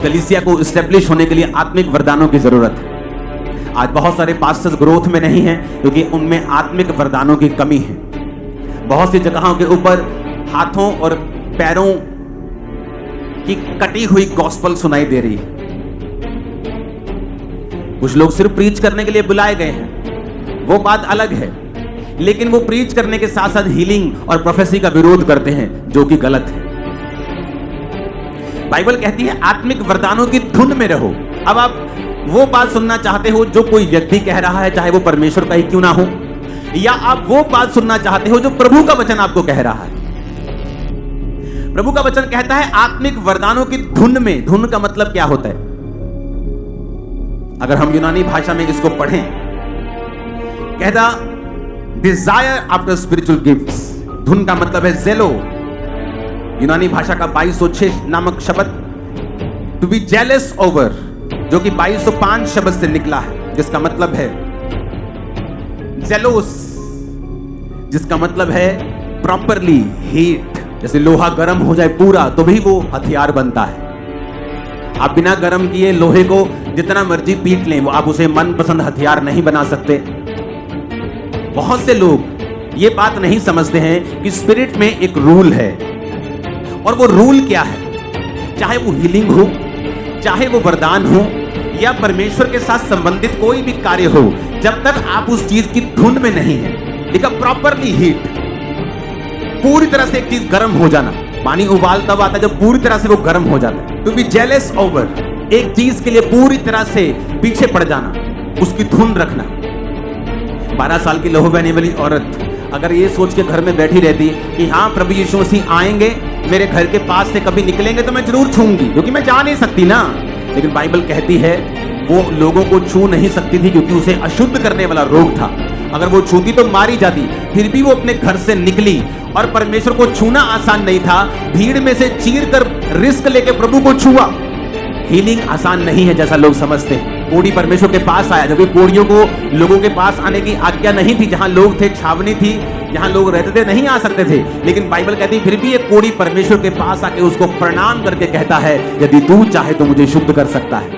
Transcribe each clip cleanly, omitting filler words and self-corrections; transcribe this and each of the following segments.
कलीसिया को एस्टेब्लिश होने के लिए आत्मिक वरदानों की जरूरत है। आज बहुत सारे पास्टर्स ग्रोथ में नहीं हैं क्योंकि उनमें आत्मिक वरदानों की कमी है। बहुत सी जगहों के ऊपर हाथों और पैरों की कटी हुई गॉस्पेल सुनाई दे रही है। कुछ लोग सिर्फ प्रीच करने के लिए बुलाए गए हैं, वो बात अलग है, लेकिन वो प्रीच करने के साथ साथ हीलिंग और प्रोफेसी का विरोध करते हैं, जो कि गलत है। बाइबल कहती है आत्मिक वरदानों की धुन में रहो। अब आप वो बात सुनना चाहते हो जो कोई व्यक्ति कह रहा है, चाहे वो परमेश्वर का ही क्यों ना हो, या आप वो बात सुनना चाहते हो जो प्रभु का वचन आपको कह रहा है। प्रभु का वचन कहता है आत्मिक वरदानों की धुन में। धुन का मतलब क्या होता है? अगर हम यूनानी भाषा में इसको पढ़ें, कहता डिजायर आफ्टर स्पिरिचुअल गिफ्ट्स। धुन का मतलब है जेलो। यूनानी भाषा का 2206 नामक शब्द टू बी जेलस ओवर, जो कि 2205 शब्द से निकला है, जिसका मतलब है जेलोस, जिसका मतलब है प्रॉपरली हीट। जैसे लोहा गर्म हो जाए पूरा तो भी वो हथियार बनता है। आप बिना गर्म किए लोहे को जितना मर्जी पीट लें, वो आप उसे मनपसंद हथियार नहीं बना सकते। बहुत से लोग ये बात नहीं समझते हैं कि स्पिरिट में एक रूल है, और वो रूल क्या है? चाहे वो हीलिंग हो, चाहे वो वरदान हो, या परमेश्वर के साथ संबंधित कोई भी कार्य हो, जब तक आप उस चीज की धुन में नहीं है, लिखा प्रॉपरली हीट, पूरी तरह से एक चीज गर्म हो जाना। पानी उबाल तब आता है जब पूरी तरह से वो गर्म हो जाता है। टू बी जेलस ओवर, एक चीज के लिए पूरी तरह से पीछे पड़ जाना, उसकी धुन रखना। 12 साल की लहू बहने वाली औरत अगर ये सोच के घर में बैठी रहती कि हाँ प्रभु यीशु मसीह आएंगे, मेरे घर के पास से कभी निकलेंगे तो मैं जरूर छूंगी, क्योंकि मैं जा नहीं सकती ना। लेकिन बाइबल कहती है वो लोगों को छू नहीं सकती थी क्योंकि उसे अशुद्ध करने वाला रोग था। अगर वो छूती तो मारी जाती। फिर भी वो अपने घर से निकली, और परमेश्वर को छूना आसान नहीं था। भीड़ में से चीर कर रिस्क लेके प्रभु को छुआ। हीलिंग आसान नहीं है जैसा लोग समझते हैं। कोढ़ी परमेश्वर के पास आया, जबकि कोढ़ियों को लोगों के पास आने की आज्ञा नहीं थी। जहां लोग थे, छावनी थी, जहां लोग रहते थे, नहीं आ सकते थे। लेकिन बाइबल कहती है फिर भी एक कोढ़ी परमेश्वर के पास आके उसको प्रणाम करके कहता है यदि तू चाहे तो मुझे शुद्ध कर सकता है।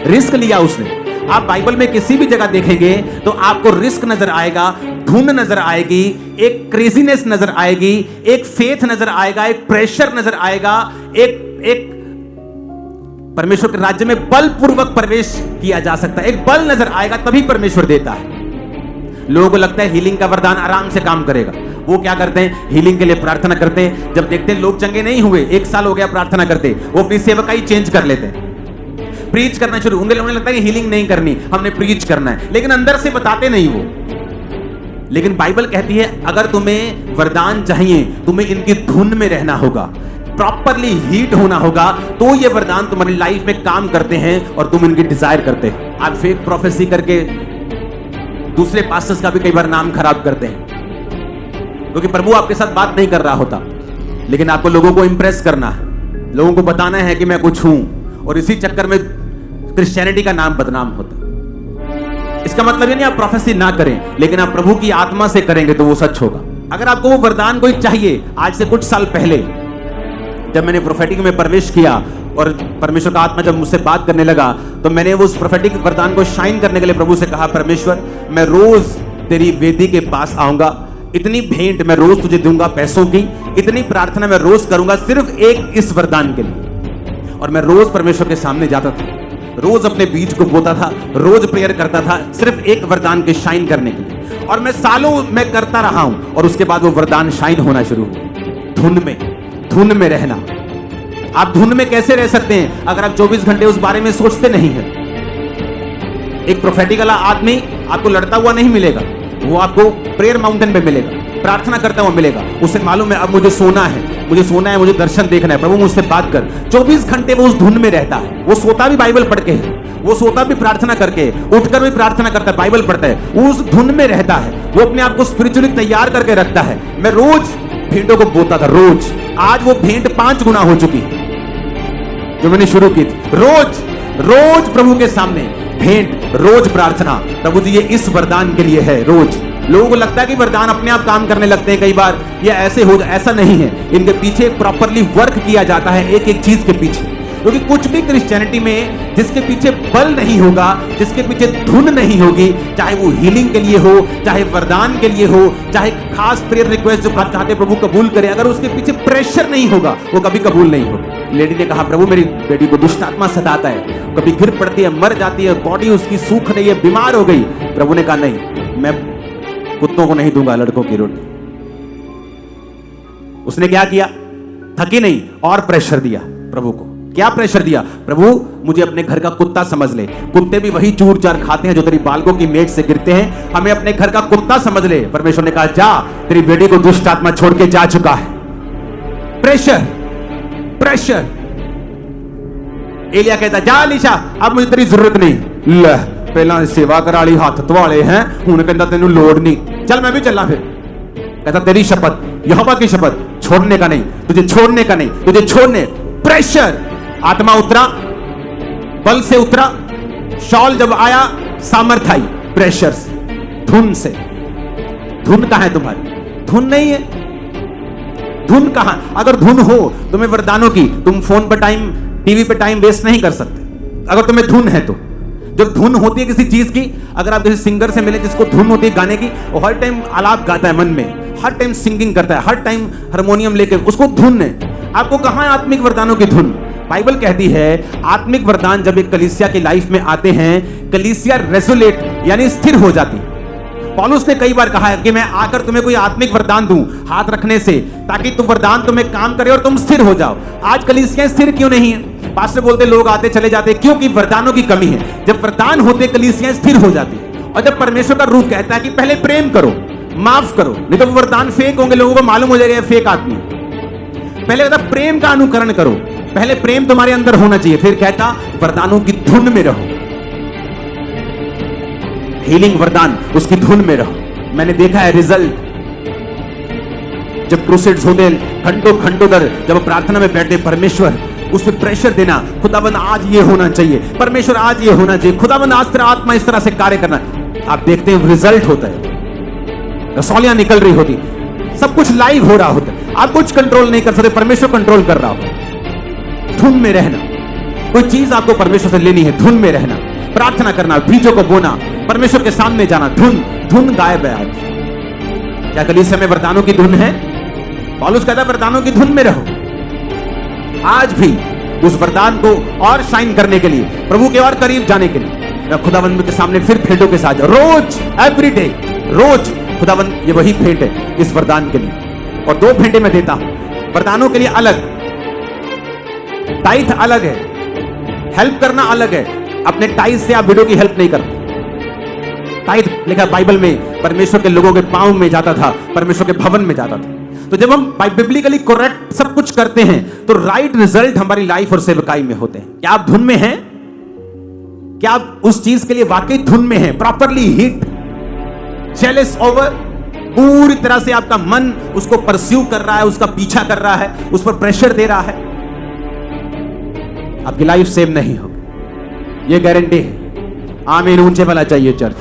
रिस्क लिया उसने। आप बाइबल में किसी भी जगह देखेंगे तो आपको रिस्क नजर आएगा, धुन नजर आएगी, एक क्रेजीनेस नजर आएगी, एक फेथ नजर आएगा, एक प्रेशर नजर आएगा, एक परमेश्वर के राज्य में बलपूर्वक प्रवेश किया जा सकता है। एक बल नजर आएगा, तभी परमेश्वर देता है। लोगों को लगता है हीलिंग का वरदान आराम से काम करेगा। वो क्या करते हैं? हीलिंग के लिए प्रार्थना करते हैं। जब देखते हैं लोग चंगे नहीं हुए, 1 साल हो गया प्रार्थना करते, वो अपनी सेवकाई चेंज कर लेते हैं, प्रीच करना शुरू। उन्हें लगता है कि हीलिंग नहीं करनी, हमने प्रीच करना है, लेकिन अंदर से बताते नहीं वो। लेकिन बाइबल कहती है अगर तुम्हें वरदान चाहिए, तुम्हें इनकी धुन में रहना होगा, प्रॉपरली हीट होना होगा, तो ये वरदान तुम्हारी लाइफ में काम करते हैं और तुम इनकी डिजायर करते हैं। आप फेक प्रोफेसी करके दूसरे पास्टर्स का भी कई बार नाम खराब करते हैं, क्योंकि प्रभु आपके साथ बात नहीं कर रहा होता, लेकिन आपको लोगों को इंप्रेस करना है, लोगों को बताना है कि मैं कुछ हूं, और इसी चक्कर में क्रिश्चियनिटी का नाम बदनाम होता। इसका मतलब ये नहीं आप प्रोफेसी ना करें, लेकिन आप प्रभु की आत्मा से करेंगे तो वो सच होगा। अगर आपको वो वरदान कोई चाहिए, आज से कुछ साल पहले जब मैंने प्रोफेटिक में प्रवेश किया और परमेश्वर का आत्मा जब मुझसे बात करने लगा, तो मैंने उस प्रोफेटिक वरदान को शाइन करने के लिए प्रभु से कहा, परमेश्वर मैं रोज तेरी वेदी के पास आऊंगा, इतनी भेंट मैं रोज तुझे दूंगा पैसों की, इतनी प्रार्थना मैं रोज करूंगा सिर्फ एक इस वरदान के लिए। और मैं रोज परमेश्वर के सामने जाता था, रोज अपने बीज को बोता था, रोज प्रेयर करता था सिर्फ एक वरदान के शाइन करने के लिए। और मैं सालों में करता रहा हूं, और उसके बाद वो वरदान शाइन होना शुरू हुआ। धुन में रहना। आप धुन में कैसे रह सकते हैं अगर आप 24 घंटे उस बारे में सोचते नहीं हैं? एक प्रोफेटिक वाला आदमी आपको लड़ता हुआ नहीं मिलेगा, वो आपको प्रेयर माउंटेन पे मिलेगा, प्रार्थना करता हुआ मिलेगा। उसे मालूम है अब मुझे सोना है, मुझे दर्शन देखना है, प्रभु मुझसे बात कर। 24 घंटे वो उस धुन में रहता है। वो सोता भी बाइबल पढ़ के है, वो सोता भी प्रार्थना करके, उठकर भी प्रार्थना करता है, बाइबल पढ़ता है, उस धुन में रहता है। वो अपने आप को स्पिरिचुअली तैयार करके रखता है। मैं रोज भेंटों को बोता था, रोज। आज वो भेंट 5 गुना हो चुकी है जो मैंने शुरू की थी। रोज प्रभु के सामने भेंट, रोज प्रार्थना। प्रभु जी ये इस वरदान के लिए है। रोज लोगों को लगता है कि वरदान अपने आप काम करने लगते हैं कई बार, या ऐसे हो, ऐसा नहीं है। इनके पीछे प्रॉपरली वर्क किया जाता है, एक एक चीज के पीछे। क्योंकि कुछ भी क्रिश्चियनिटी में जिसके पीछे बल नहीं होगा, जिसके पीछे धुन नहीं होगी, चाहे वो हीलिंग के लिए हो, चाहे वरदान के लिए हो, चाहे खास प्रेयर रिक्वेस्ट जो चाहते प्रभु कबूल करे, अगर उसके पीछे प्रेशर नहीं होगा वो कभी कबूल नहीं होगा। लेडी ने कहा, प्रभु मेरी बेटी को दुष्ट आत्मा सताता है, कभी गिर पड़ती है, मर जाती है, बॉडी उसकी सूख रही है, बीमार हो गई। प्रभु ने कहा, नहीं, मैं कुत्तों को नहीं दूंगा लड़कों की रोटी। उसने क्या किया? थकी नहीं और प्रेशर दिया प्रभु को। क्या प्रेशर दिया? प्रभु मुझे अपने घर का कुत्ता समझ ले, कुत्ते भी वही चूर चार खाते हैं जो तेरी बालकों की मेज से गिरते हैं, हमें अपने घर का कुत्ता समझ ले। परमेश्वर ने कहा, जा, तेरी बेटी को दुष्ट आत्मा छोड़ के जा चुका है। Pressure, pressure. एलिया कहता, जा अलीशा, अब मुझे तेरी जरूरत नहीं। ले, पहला सेवा करा ली, हाथ धवाले हैं, हुण कहता तेनू लोड़ नहीं, चल मैं भी चला। फिर कहता, तेरी शपथ, यहोवा की शपथ, छोड़ने का नहीं, तुझे छोड़ने का नहीं, तुझे छोड़ने। प्रेशर। आत्मा उतरा, बल से उतरा, शॉल जब आया सामर्थ आई, प्रेशर से, धुन से। धुन कहां है तुम्हारी? धुन नहीं है। धुन कहां? अगर धुन हो तुम्हें वरदानों की, तुम फोन पर टाइम, टीवी पे टाइम वेस्ट नहीं कर सकते अगर तुम्हें धुन है तो। जब धुन होती है किसी चीज की, अगर आप किसी सिंगर से मिले जिसको धुन होती है गाने की, वो हर टाइम आलाप गाता है मन में, हर टाइम सिंगिंग करता है, हर टाइम हारमोनियम लेके, उसको धुन है। आपको कहां है आत्मिक वरदानों की धुन? बाइबल कहती है आत्मिक वरदान जब एक कलीसिया की लाइफ में आते हैं, कलीसिया रेजोलेट यानी स्थिर हो जाती है। पौलुस ने कई बार कहा है कि मैं आकर तुम्हें कोई आत्मिक वरदान दूं हाथ रखने से, ताकि तुम वरदान तुम्हें काम करे और तुम स्थिर हो जाओ। आज कलीसियां स्थिर क्यों नहीं है? पास्टर बोलते लोग आते चले जाते, क्योंकि वरदानों की कमी है। जब वरदान होते कलीसियां स्थिर हो जाती है। और जब परमेश्वर का रूह कहता है कि पहले प्रेम करो, माफ करो, नहीं तो वो वरदान फेक होंगे, लोगों को मालूम हो जाएगा फेक आदमी। पहले कहता प्रेम का अनुकरण करो, पहले प्रेम तुम्हारे अंदर होना चाहिए, फिर कहता वरदानों की धुन में रहो। हीलिंग वरदान उसकी धुन में रहो। मैंने देखा है रिजल्ट, जब क्रूसेड्स होते घंटों घंटों दर, जब प्रार्थना में बैठते, परमेश्वर उस पर प्रेशर देना, खुदाबंद आज ये होना चाहिए, परमेश्वर आज ये होना चाहिए, खुदाबंद आज तेरा आत्मा इस तरह से कार्य करना। आप देखते हैं रिजल्ट होता है, रसौलियां निकल रही होती, सब कुछ लाइव हो रहा होता है। आप कुछ कंट्रोल नहीं कर सकते, परमेश्वर कंट्रोल कर रहा हो। धुन में रहना, कोई चीज आपको परमेश्वर से लेनी है, धुन में रहना, प्रार्थना करना, बीजों को बोना, परमेश्वर के सामने जाना। धुन, धुन गायब है आज। क्या कलीसिया में वरदानों की धुन है? पौलुस कहता है वरदानों की धुन में रहो। आज भी उस वरदान को और शाइन करने के लिए, प्रभु के और करीब जाने के लिए, खुदावंद के सामने फिर भेंटों के साथ रोज, एवरी डे, रोज खुदावंद ये वही भेंट है इस वरदान के लिए। और 2 भेंटें मैं देता हूं वरदानों के लिए अलग, टाइथ अलग है, हेल्प करना अलग है। अपने टाइथ से आप विडो की हेल्प नहीं करते। टाइथ लिखा बाइबल में परमेश्वर के लोगों के पांव में जाता था, परमेश्वर के भवन में जाता था। तो जब हम बिब्लिकली करेक्ट सब कुछ करते हैं तो राइट रिजल्ट हमारी लाइफ और सेवकाई में होते हैं। क्या आप धुन में हैं? क्या आप उस चीज के लिए वाकई धुन में हैं? प्रॉपरली हिट, जेलस ओवर, पूरी तरह से आपका मन उसको परस्यू कर रहा है, उसका पीछा कर रहा है, उस पर प्रेशर दे रहा है, आपकी लाइफ सेव नहीं होगी, ये गारंटी है। आमीन। ऊंचे वाला चाहिए चर्च।